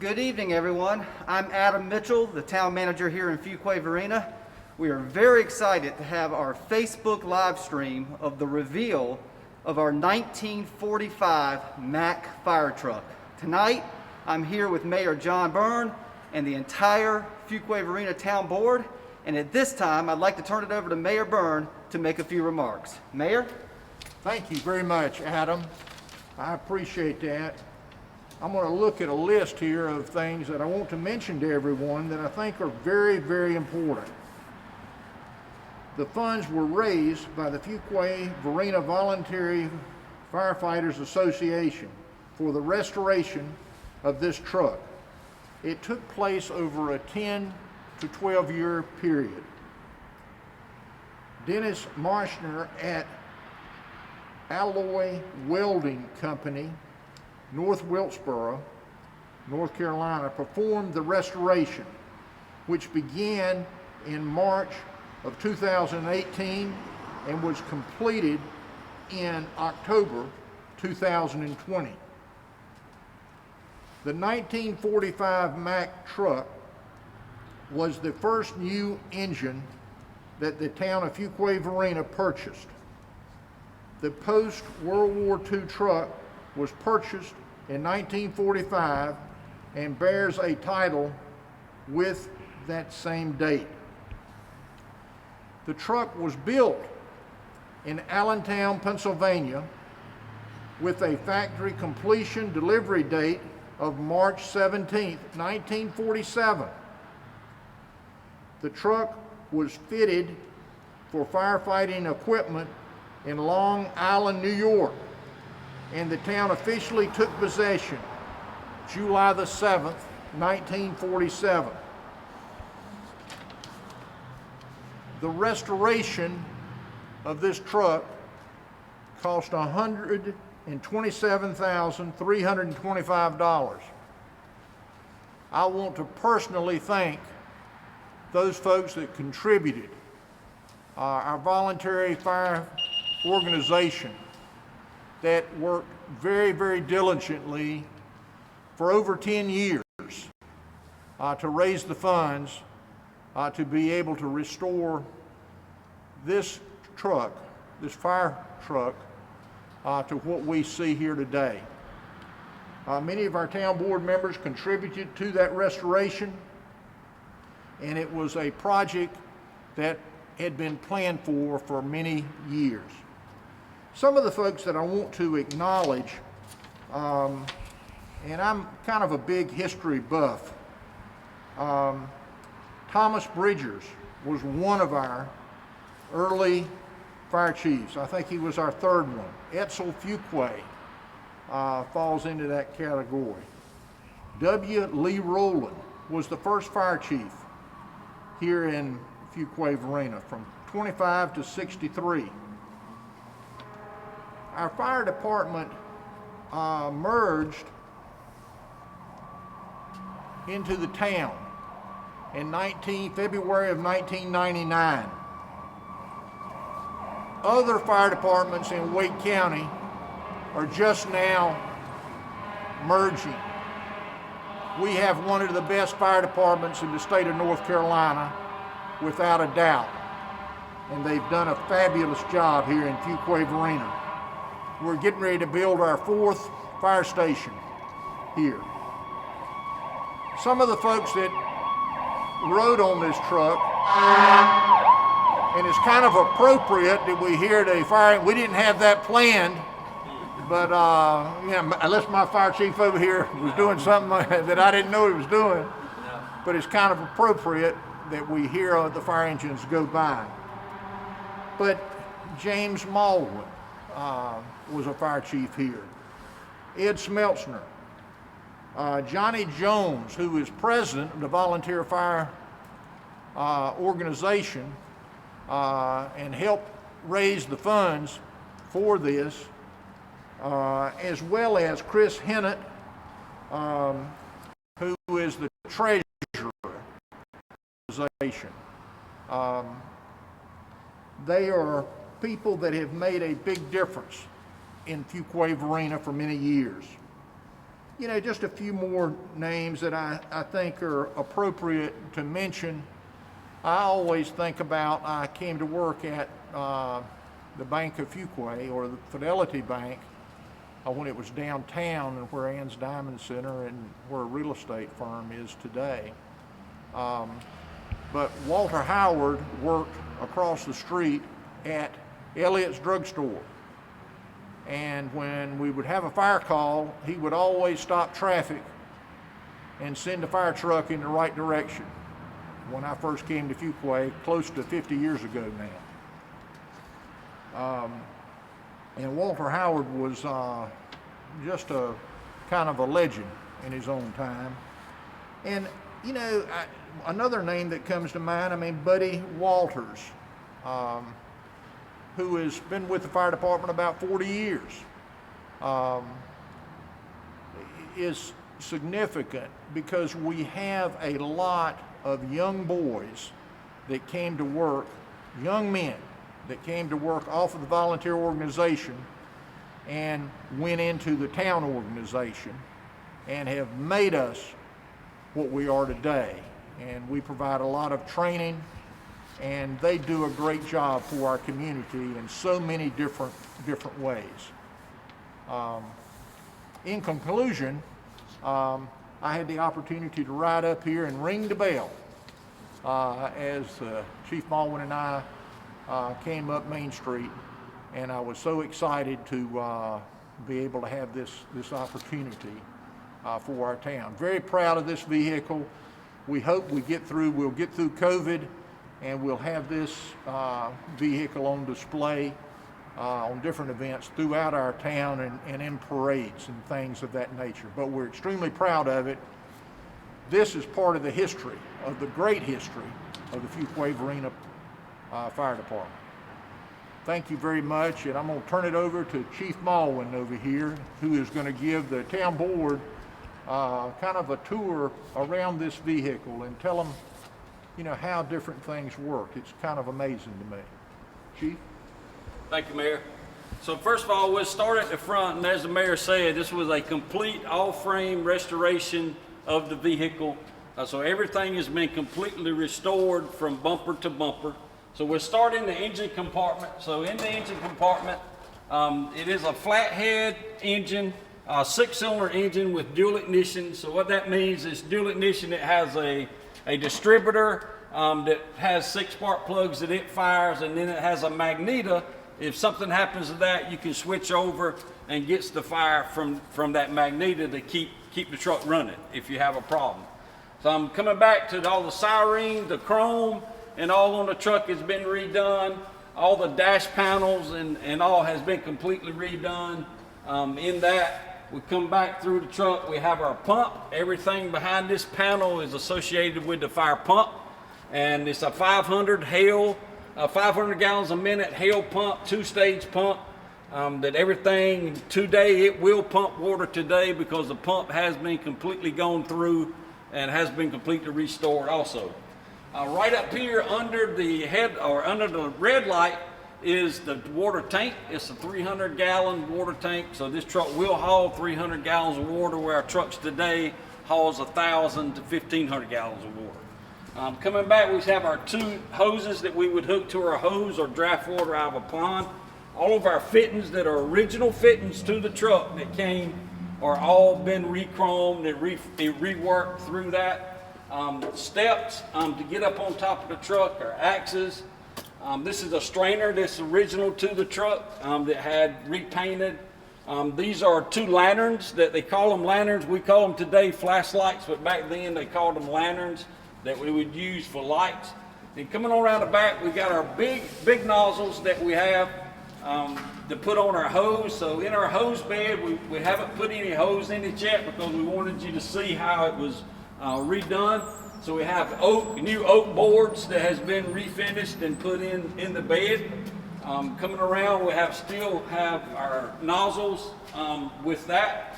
Good evening, everyone. I'm Adam Mitchell, the town manager here in Fuquay-Varina. We are very excited to have our Facebook live stream of the reveal of our 1945 Mack fire truck. Tonight, I'm here with Mayor John Byrne and the entire Fuquay-Varina Town Board. And at this time, I'd like to turn it over to Mayor Byrne to make a few remarks. Mayor? Thank you very much, Adam. I appreciate that. I'm going to look at a list here of things that I want to mention to everyone that I think are very, very important. The funds were raised by the Fuquay-Varina Voluntary Firefighters Association for the restoration of this truck. It took place over a 10 to 12 year period. Dennis Marshner at Alloy Welding Company, North Wilkesboro, North Carolina, performed the restoration, which began in March of 2018 and was completed in October 2020. The 1945 Mack truck was the first new engine that the town of Fuquay-Varina purchased. The post-World War II truck was purchased in 1945 and bears a title with that same date. The truck was built in Allentown, Pennsylvania, with a factory completion delivery date of March 17, 1947. The truck was fitted for firefighting equipment in Long Island, New York, and the town officially took possession July the 7th, 1947. The restoration of this truck cost $127,325. I want to personally thank those folks that contributed. Our voluntary fire organization that worked very, very diligently for over 10 years to raise the funds to be able to restore this truck, this fire truck, to what we see here today. Many of our town board members contributed to that restoration, and it was a project that had been planned for many years. Some of the folks that I want to acknowledge, and I'm kind of a big history buff. Thomas Bridgers was one of our early fire chiefs. I think he was our third one. Etzel Fuquay falls into that category. W. Lee Rowland was the first fire chief here in Fuquay-Varina from 25 to 63. Our fire department merged into the town in February of 1999. Other fire departments in Wake County are just now merging. We have one of the best fire departments in the state of North Carolina, without a doubt. And they've done a fabulous job here in Fuquay-Varina. We're getting ready to build our 4th fire station here. Some of the folks that rode on this truck, and it's kind of appropriate that we hear the fire, we didn't have that planned, but unless my fire chief over here was doing something that I didn't know he was doing, but it's kind of appropriate that we hear the fire engines go by. But James Maldwin was a fire chief here. Ed Smeltzner, Johnny Jones, who is president of the Volunteer Fire Organization and helped raise the funds for this, as well as Chris Hennett, who is the treasurer of the organization. They are people that have made a big difference in Fuquay-Varina for many years. you know, just a few more names that I think are appropriate to mention. I always think about, I came to work at the Bank of Fuquay, or the Fidelity Bank, when it was downtown and where Ann's Diamond Center and where a real estate firm is today. But Walter Howard worked across the street at Elliott's Drugstore. And when we would have a fire call, he would always stop traffic and send a fire truck in the right direction. When I first came to Fuquay, close to 50 years ago now. And Walter Howard was just a kind of a legend in his own time. And you know, another name that comes to mind, I mean, Buddy Walters, who has been with the fire department about 40 years, is significant because we have a lot of young boys that came to work, young men that came to work off of the volunteer organization and went into the town organization and have made us what we are today. And we provide a lot of training, and they do a great job for our community in so many different ways. In conclusion, I had the opportunity to ride up here and ring the bell as Chief Malwin and I came up Main Street, and I was so excited to be able to have this opportunity for our town. Very proud of this vehicle. We hope we'll get through COVID, and we'll have this vehicle on display on different events throughout our town and in parades and things of that nature. But we're extremely proud of it. This is part of the history, of the great history of the Fuquay-Varina Fire Department. Thank you very much, and I'm going to turn it over to Chief Malwin over here, who is going to give the town board kind of a tour around this vehicle and tell them, you know, how different things work. It's kind of amazing to me. Chief? Thank you, Mayor. So first of all, we'll start at the front, and as the Mayor said, this was a complete all-frame restoration of the vehicle. So everything has been completely restored from bumper to bumper. So we'll start in the engine compartment. So in the engine compartment, it is a flathead engine, a 6-cylinder engine with dual ignition. So what that means is dual ignition, it has a distributor that has 6 spark plugs that it fires, and then it has a magneto. If something happens to that, you can switch over and gets the fire from that magneto to keep the truck running if you have a problem. So I'm coming back to all the siren, the chrome, and all on the truck has been redone. All the dash panels and all has been completely redone. In that, we come back through the truck, we have our pump. Everything behind this panel is associated with the fire pump. And it's a 500 gallons a minute Hale pump, 2-stage pump. That everything today, it will pump water today because the pump has been completely gone through and has been completely restored also. Right up here under the head, or under the red light, is the water tank. It's a 300-gallon water tank, so this truck will haul 300 gallons of water, where our trucks today hauls 1,000 to 1,500 gallons of water. Coming back, we have our 2 hoses that we would hook to our hose or draft water out of a pond. All of our fittings that are original fittings to the truck that came are all been re-chromed and reworked through that. Steps to get up on top of the truck are axes. This is a strainer that's original to the truck that had repainted. These are 2 lanterns that they call them lanterns. We call them today flashlights, but back then they called them lanterns that we would use for lights. And coming on around the back, we got our big nozzles that we have to put on our hose. So in our hose bed, we haven't put any hose in it yet because we wanted you to see how it was redone. So we have new oak boards that has been refinished and put in the bed. Coming around, we still have our nozzles with that.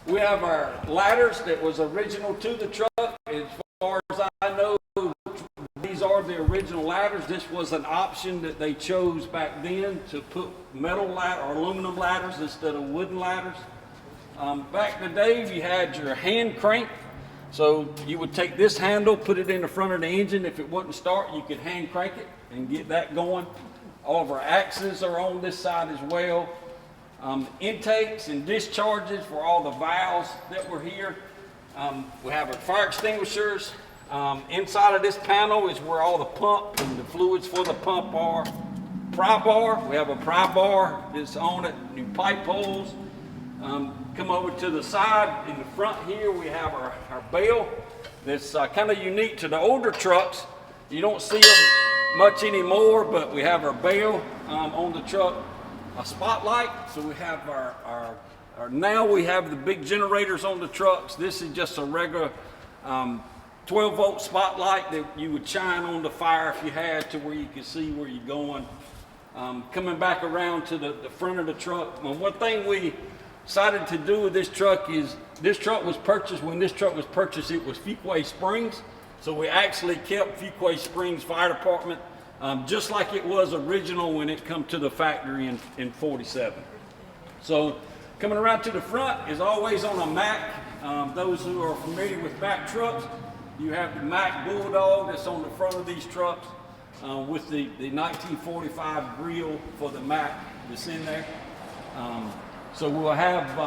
We have our ladders that was original to the truck. As far as I know, these are the original ladders. This was an option that they chose back then to put metal ladder or aluminum ladders instead of wooden ladders. Back in the day, you had your hand crank. So you would take this handle, put it in the front of the engine. If it wouldn't start, you could hand crank it and get that going. All of our axles are on this side as well. Intakes and discharges for all the valves that were here. We have our fire extinguishers. Inside of this panel is where all the pump and the fluids for the pump are. Pry bar, we have a pry bar that's on it, new pipe holes. Come over to the side, in the front here, we have our bale that's kind of unique to the older trucks. You don't see them much anymore, but we have our bale on the truck. A spotlight, so we have our now we have the big generators on the trucks. This is just a regular 12-volt spotlight that you would shine on the fire if you had to, where you can see where you're going. Coming back around to the front of the truck, one thing we decided to do with this truck is, this truck was purchased, when this truck was purchased, it was Fuquay Springs. So we actually kept Fuquay Springs Fire Department just like it was original when it come to the factory in 47. So coming around to the front is always on a Mack. Those who are familiar with Mack trucks, you have the Mack Bulldog that's on the front of these trucks with the 1945 grill for the Mack that's in there. So we'll have,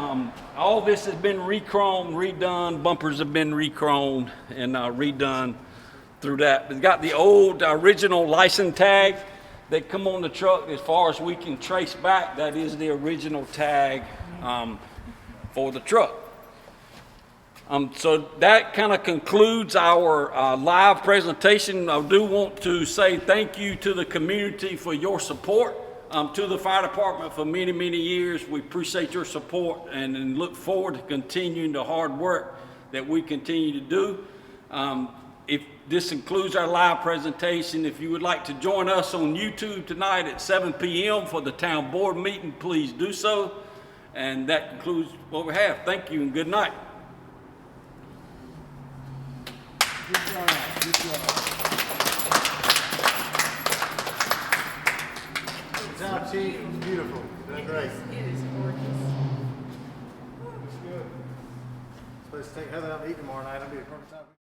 all this has been re-chromed, redone, bumpers have been re-chromed and redone through that. We've got the old original license tag that come on the truck. As far as we can trace back, that is the original tag for the truck. So that kind of concludes our live presentation. I do want to say thank you to the community for your support. To the fire department for many, many years. We appreciate your support and look forward to continuing the hard work that we continue to do. If this includes our live presentation, if you would like to join us on YouTube tonight at 7 p.m. for the town board meeting, please do so. And that concludes what we have. Thank you and good night. Good job, good job. Good job, Chief. It was beautiful. That's great. It is gorgeous. Looks good. Supposed to take Heather out to eat tomorrow night. That'll be a perfect time.